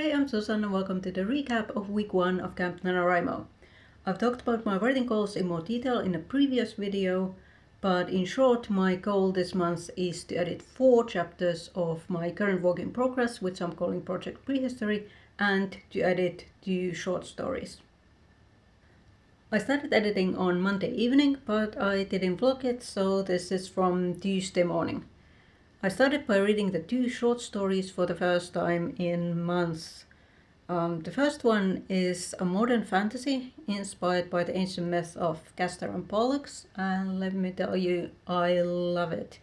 Hi, I'm Susan and welcome to the recap of week 1 of Camp NaNoWriMo. I've talked about my writing goals in more detail in a previous video, but in short, my goal this month is to edit 4 chapters of my current work in progress, which I'm calling Project Prehistory, and to edit 2 short stories. I started editing on Monday evening, but I didn't vlog it, so this is from Tuesday morning. I started by reading the 2 short stories for the first time in months. The first one is a modern fantasy inspired by the ancient myth of Castor and Pollux, and let me tell you, I love it.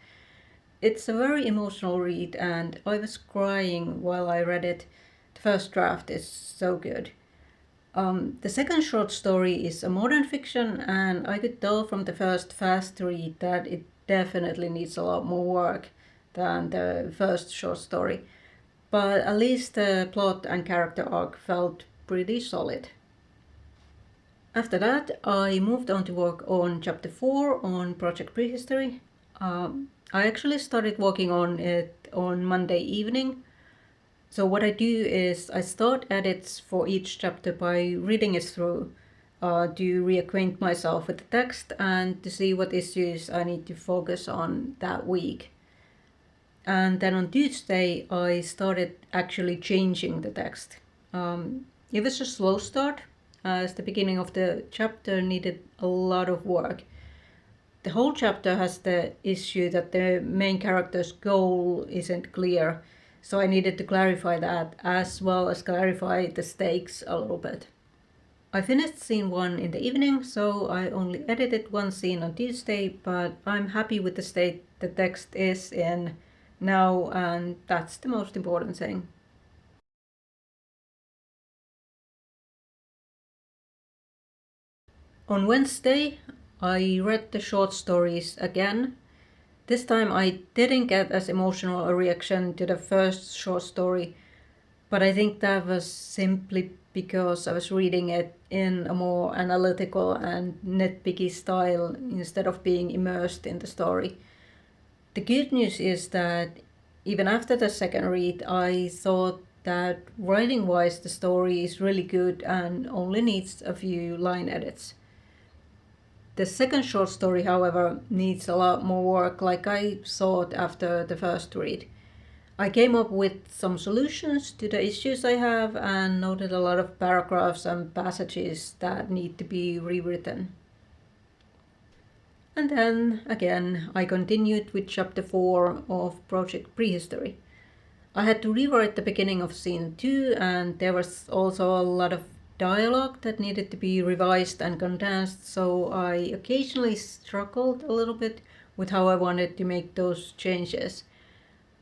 It's a very emotional read and I was crying while I read it. The first draft is so good. The second short story is a modern fiction, and I could tell from the first fast read that it definitely needs a lot more work than the first short story, but at least the plot and character arc felt pretty solid. After that, I moved on to work on chapter 4 on Project Prehistory. I actually started working on it on Monday evening. So what I do is I start edits for each chapter by reading it through to reacquaint myself with the text and to see what issues I need to focus on that week. And then on Tuesday, I started actually changing the text. It was a slow start, as the beginning of the chapter needed a lot of work. The whole chapter has the issue that the main character's goal isn't clear, so I needed to clarify that as well as clarify the stakes a little bit. I finished scene 1 in the evening, so I only edited 1 scene on Tuesday, but I'm happy with the state the text is in now, and that's the most important thing. On Wednesday, I read the short stories again. This time I didn't get as emotional a reaction to the first short story, but I think that was simply because I was reading it in a more analytical and nitpicky style instead of being immersed in the story. The good news is that even after the second read, I thought that writing-wise the story is really good and only needs a few line edits. The second short story, however, needs a lot more work, like I thought after the first read. I came up with some solutions to the issues I have and noted a lot of paragraphs and passages that need to be rewritten. And then, again, I continued with chapter 4 of Project Prehistory. I had to rewrite the beginning of scene 2, and there was also a lot of dialogue that needed to be revised and condensed, so I occasionally struggled a little bit with how I wanted to make those changes.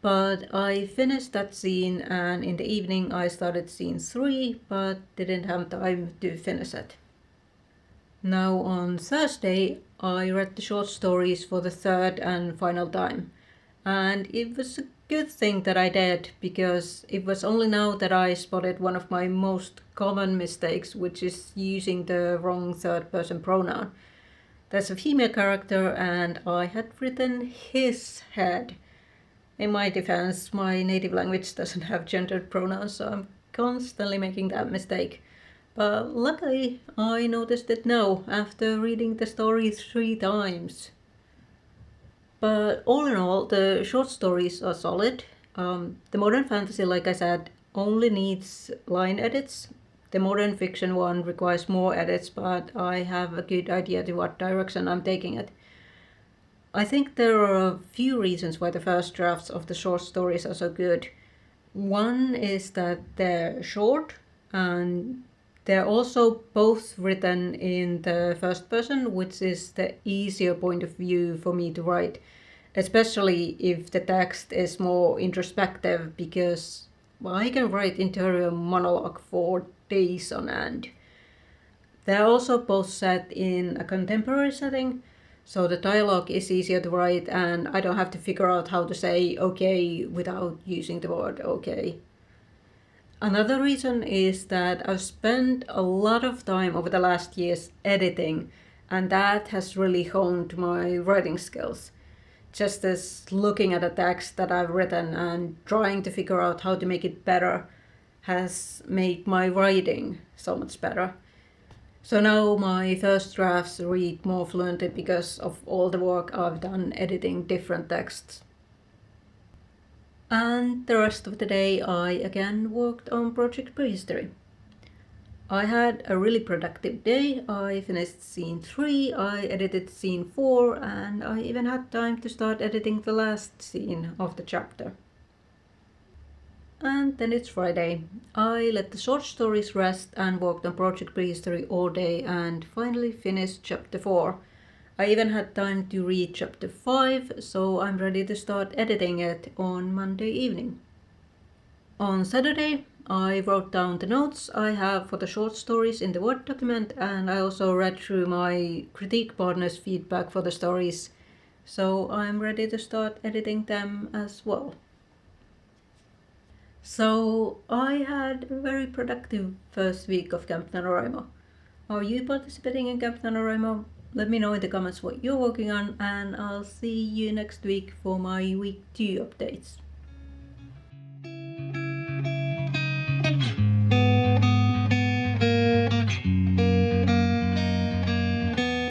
But I finished that scene, and in the evening I started scene 3, but didn't have time to finish it. Now on Thursday, I read the short stories for the third and final time. And it was a good thing that I did, because it was only now that I spotted one of my most common mistakes, which is using the wrong third-person pronoun. There's a female character and I had written his head. In my defense, my native language doesn't have gendered pronouns, so I'm constantly making that mistake. But luckily, I noticed it now after reading the story 3 times. But all in all, the short stories are solid. The modern fantasy, like I said, only needs line edits. The modern fiction one requires more edits, but I have a good idea to what direction I'm taking it. I think there are a few reasons why the first drafts of the short stories are so good. One is that they're short, and they're also both written in the first person, which is the easier point of view for me to write, especially if the text is more introspective, because I can write interior monologue for days on end. They're also both set in a contemporary setting, so the dialogue is easier to write and I don't have to figure out how to say okay without using the word okay. Another reason is that I've spent a lot of time over the last years editing, and that has really honed my writing skills. Just as looking at a text that I've written and trying to figure out how to make it better has made my writing so much better. So now my first drafts read more fluently because of all the work I've done editing different texts. And the rest of the day I again worked on Project Prehistory. I had a really productive day. I finished scene 3, I edited scene 4, and I even had time to start editing the last scene of the chapter. And then it's Friday. I let the short stories rest and worked on Project Prehistory all day and finally finished chapter 4. I even had time to read chapter 5, so I'm ready to start editing it on Monday evening. On Saturday, I wrote down the notes I have for the short stories in the Word document, and I also read through my critique partner's feedback for the stories, so I'm ready to start editing them as well. So I had a very productive first week of Camp NaNoWriMo. Are you participating in Camp NaNoWriMo? Let me know in the comments what you're working on, and I'll see you next week for my week 2 updates.